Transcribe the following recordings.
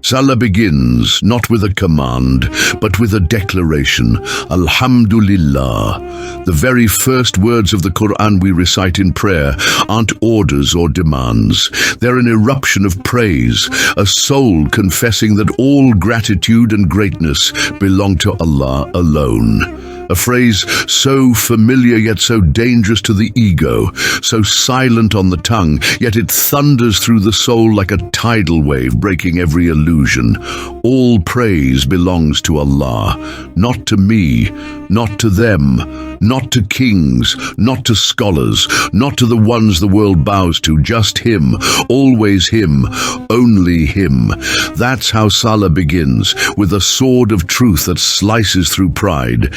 Salah begins not with a command, but with a declaration, Alhamdulillah. The very first words of the Quran we recite in prayer aren't orders or demands. They're an eruption of praise, a soul confessing that all gratitude and greatness belong to Allah alone. A phrase so familiar yet so dangerous to the ego, so silent on the tongue, yet it thunders through the soul like a tidal wave breaking every illusion. All praise belongs to Allah, not to me, not to them, not to kings, not to scholars, not to the ones the world bows to, just Him, always Him, only Him. That's how Salah begins, with a sword of truth that slices through pride.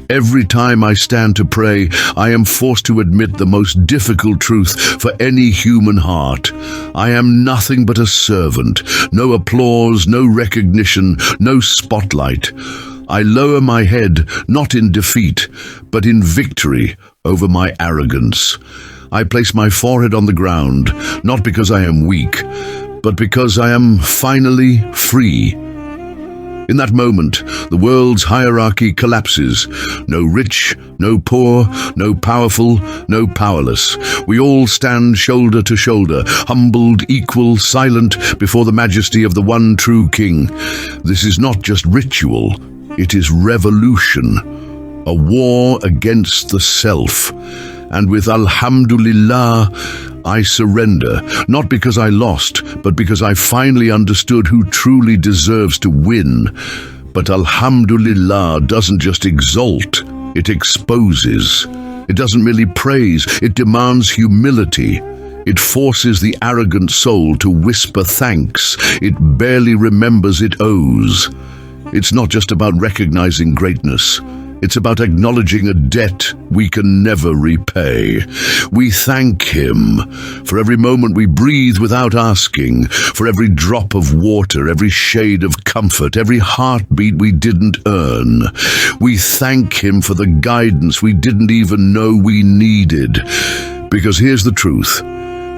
Every time I stand to pray, I am forced to admit the most difficult truth for any human heart. I am nothing but a servant, no applause, no recognition, no spotlight. I lower my head, not in defeat, but in victory over my arrogance. I place my forehead on the ground, not because I am weak, but because I am finally free. In that moment, the world's hierarchy collapses. No rich, no poor, no powerful, no powerless. We all stand shoulder to shoulder, humbled, equal, silent before the majesty of the one true King. This is not just ritual, it is revolution, a war against the self. And with Alhamdulillah, I surrender, not because I lost, but because I finally understood who truly deserves to win. But Alhamdulillah doesn't just exalt, it exposes. It doesn't merely praise, it demands humility. It forces the arrogant soul to whisper thanks it barely remembers it owes. It's not just about recognizing greatness. It's about acknowledging a debt we can never repay. We thank Him for every moment we breathe without asking, for every drop of water, every shade of comfort, every heartbeat we didn't earn. We thank Him for the guidance we didn't even know we needed. Because here's the truth.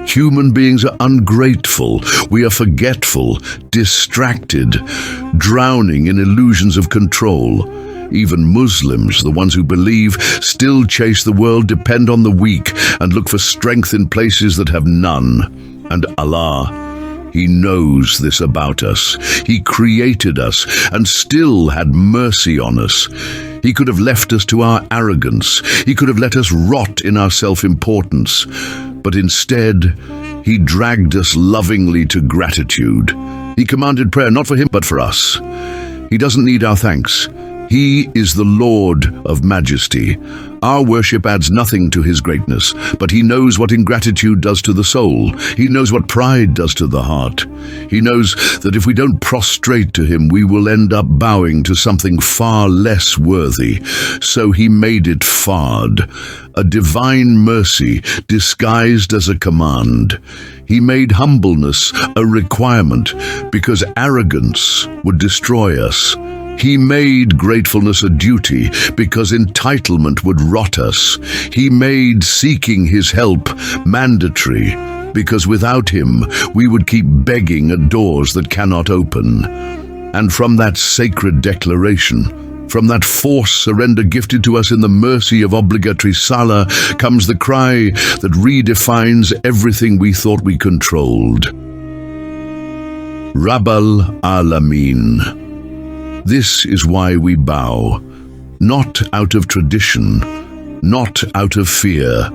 Human beings are ungrateful, we are forgetful, distracted, drowning in illusions of control. Even Muslims, the ones who believe, still chase the world, depend on the weak, and look for strength in places that have none. And Allah, He knows this about us. He created us and still had mercy on us. He could have left us to our arrogance. He could have let us rot in our self-importance. But instead, He dragged us lovingly to gratitude. He commanded prayer not for Him, but for us. He doesn't need our thanks. He is the Lord of majesty. Our worship adds nothing to His greatness, but He knows what ingratitude does to the soul. He knows what pride does to the heart. He knows that if we don't prostrate to Him, we will end up bowing to something far less worthy. So He made it fard, a divine mercy disguised as a command. He made humbleness a requirement because arrogance would destroy us. He made gratefulness a duty because entitlement would rot us. He made seeking His help mandatory because without Him we would keep begging at doors that cannot open. And from that sacred declaration, from that forced surrender gifted to us in the mercy of obligatory Salah, comes the cry that redefines everything we thought we controlled. Rabbal Alameen. This is why we bow, not out of tradition, not out of fear,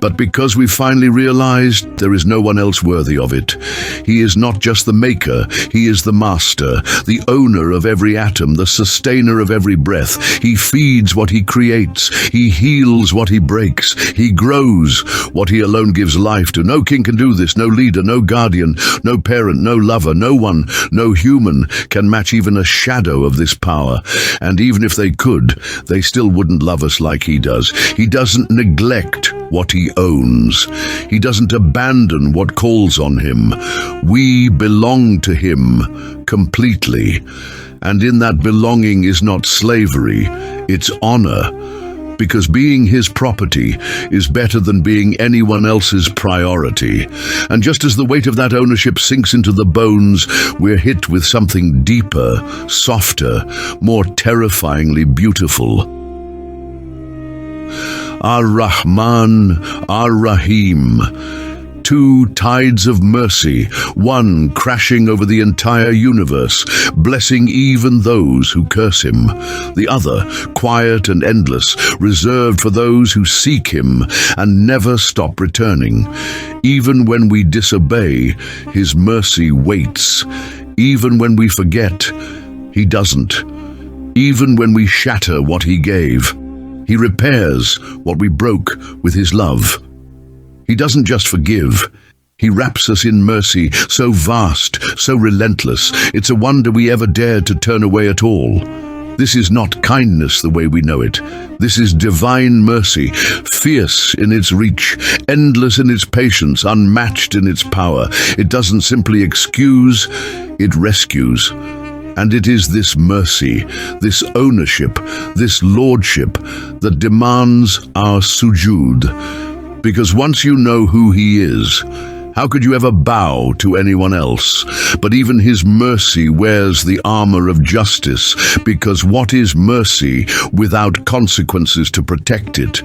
but because we finally realized there is no one else worthy of it. He is not just the maker, He is the master, the owner of every atom, the sustainer of every breath. He feeds what He creates, He heals what He breaks, He grows what He alone gives life to. No king can do this, no leader, no guardian, no parent, no lover, no one, no human can match even a shadow of this power. And even if they could, they still wouldn't love us like He does. He doesn't neglect what He owns. He doesn't abandon what calls on Him. We belong to Him completely. And in that belonging is not slavery, it's honor. because being his property is better than being anyone else's priority. And just as the weight of that ownership sinks into the bones, we're hit with something deeper, softer, more terrifyingly beautiful. Ar-Rahman, Ar-Rahim. Two tides of mercy, one crashing over the entire universe, blessing even those who curse him. The other, quiet and endless, reserved for those who seek him and never stop returning. Even when we disobey, his mercy waits. Even when we forget, he doesn't. Even when we shatter what he gave, he repairs what we broke with his love. He doesn't just forgive. He wraps us in mercy, so vast, so relentless, it's a wonder we ever dared to turn away at all. This is not kindness the way we know it. This is divine mercy, fierce in its reach, endless in its patience, unmatched in its power. It doesn't simply excuse, it rescues. And it is this mercy, this ownership, this lordship that demands our sujood. Because once you know who he is, how could you ever bow to anyone else? But even his mercy wears the armor of justice, because what is mercy without consequences to protect it?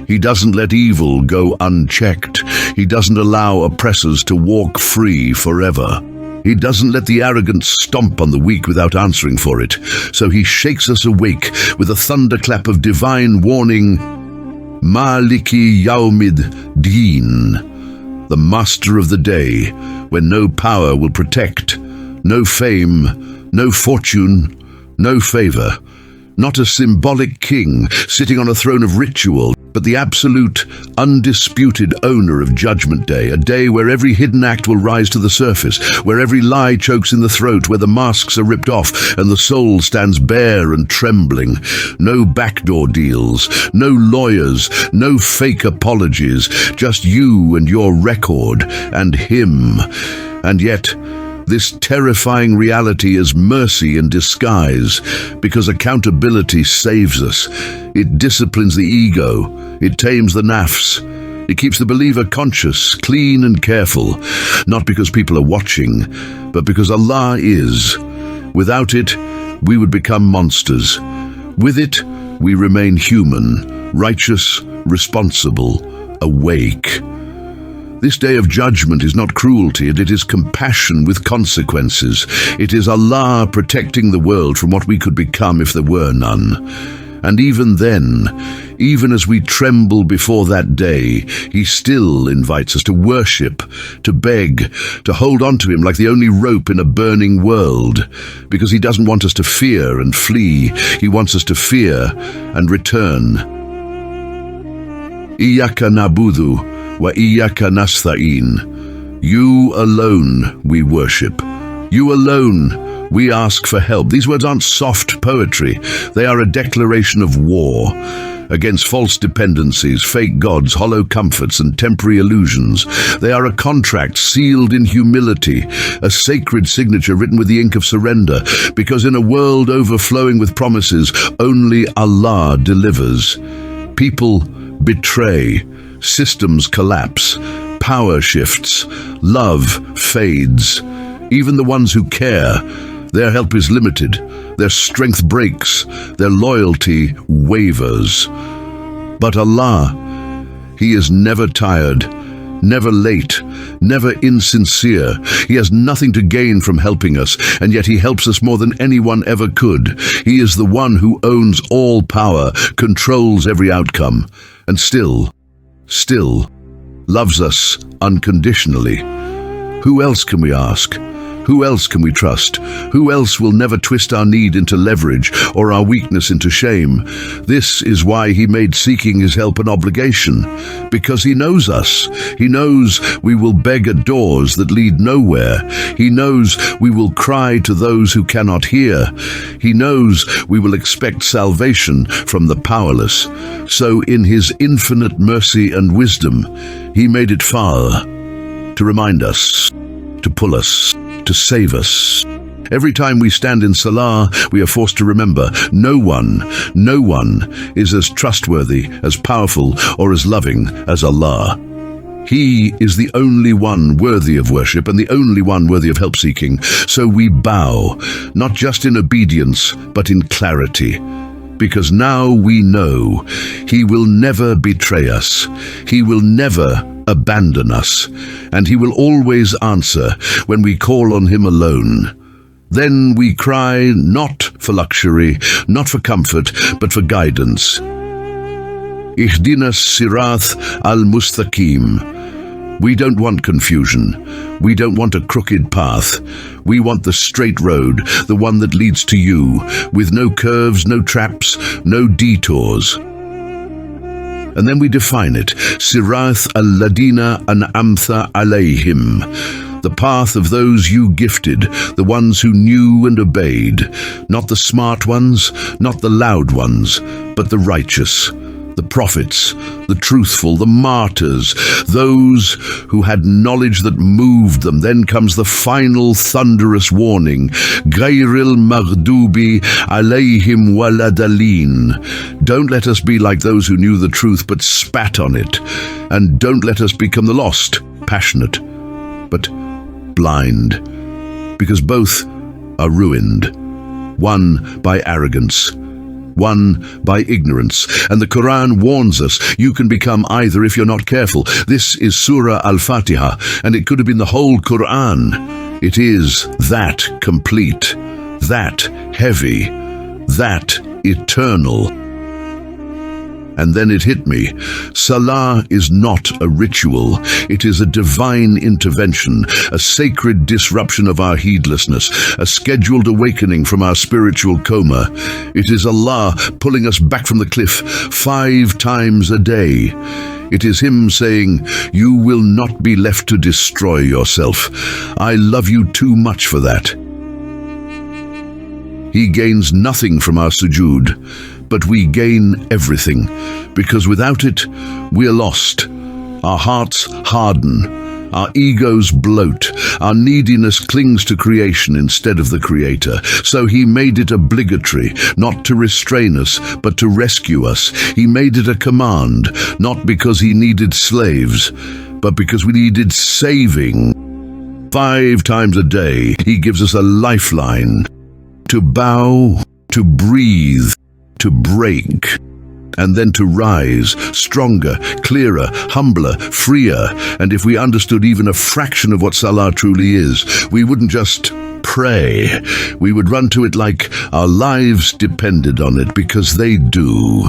He doesn't let evil go unchecked. He doesn't allow oppressors to walk free forever. He doesn't let the arrogant stomp on the weak without answering for it. So he shakes us awake with a thunderclap of divine warning. Maliki Yaumid Deen, the master of the day, when no power will protect, no fame, no fortune, no favor. Not a symbolic king sitting on a throne of ritual, but the absolute, undisputed owner of Judgment Day, a day where every hidden act will rise to the surface, where every lie chokes in the throat, where the masks are ripped off and the soul stands bare and trembling. No backdoor deals, no lawyers, no fake apologies, just you and your record and him. And yet, this terrifying reality is mercy in disguise, because accountability saves us. It disciplines the ego. It tames the nafs. It keeps the believer conscious, clean and careful, not because people are watching, but because Allah is. Without it, we would become monsters. With it, we remain human, righteous, responsible, awake. This day of judgment is not cruelty, and it is compassion with consequences. It is Allah protecting the world from what we could become if there were none. And even then, even as we tremble before that day, he still invites us to worship, to beg, to hold on to him like the only rope in a burning world. Because he doesn't want us to fear and flee. He wants us to fear and return. Iyaka nabudu wa iyaka nasta'in. You alone we worship. You alone we ask for help. These words aren't soft poetry. They are a declaration of war against false dependencies, fake gods, hollow comforts, and temporary illusions. They are a contract sealed in humility, a sacred signature written with the ink of surrender, because in a world overflowing with promises, only Allah delivers. People betray, systems collapse, power shifts, love fades. Even the ones who care, their help is limited, their strength breaks, their loyalty wavers. But Allah, he is never tired, never late, never insincere. He has nothing to gain from helping us, and yet he helps us more than anyone ever could. He is the one who owns all power, controls every outcome, and still loves us unconditionally. Who else can we ask? Who else can we trust? Who else will never twist our need into leverage or our weakness into shame? This is why he made seeking his help an obligation, because he knows us. He knows we will beg at doors that lead nowhere. He knows we will cry to those who cannot hear. He knows we will expect salvation from the powerless. So in his infinite mercy and wisdom, he made it far to remind us, to pull us, to save us. Every time we stand in Salah, we are forced to remember, no one is as trustworthy, as powerful, or as loving as Allah. He is the only one worthy of worship and the only one worthy of help-seeking. So we bow, not just in obedience, but in clarity. Because now we know He will never betray us. He will never abandon us. And He will always answer when we call on Him alone. Then we cry not for luxury, not for comfort, but for guidance. Ihdina sirath al-mustaqim. We don't want confusion. We don't want a crooked path. We want the straight road, the one that leads to you, with no curves, no traps, no detours. And then we define it. Sirath al-ladina an'amtha alayhim. The path of those you gifted, the ones who knew and obeyed. Not the smart ones, not the loud ones, but the righteous. The prophets, the truthful, the martyrs, those who had knowledge that moved them. Then comes the final thunderous warning. Gayril maghdubi alayhim waladalin. Don't let us be like those who knew the truth but spat on it. And don't let us become the lost, passionate, but blind. Because both are ruined. One by arrogance, one by ignorance. And the Quran warns us, you can become either if you're not careful. This is Surah Al-Fatiha, and it could have been the whole Quran. It is that complete, that heavy, that eternal. And then it hit me. Salah is not a ritual. It is a divine intervention, a sacred disruption of our heedlessness, a scheduled awakening from our spiritual coma. It is Allah pulling us back from the cliff 5 times a day. It is Him saying, you will not be left to destroy yourself. I love you too much for that. He gains nothing from our sujood, but we gain everything, because without it, we are lost. Our hearts harden, our egos bloat, our neediness clings to creation instead of the Creator. So He made it obligatory, not to restrain us, but to rescue us. He made it a command, not because He needed slaves, but because we needed saving. 5 times a day, He gives us a lifeline to bow, to breathe, to break, and then to rise, stronger, clearer, humbler, freer. And if we understood even a fraction of what Salah truly is, we wouldn't just pray. We would run to it like our lives depended on it, because they do.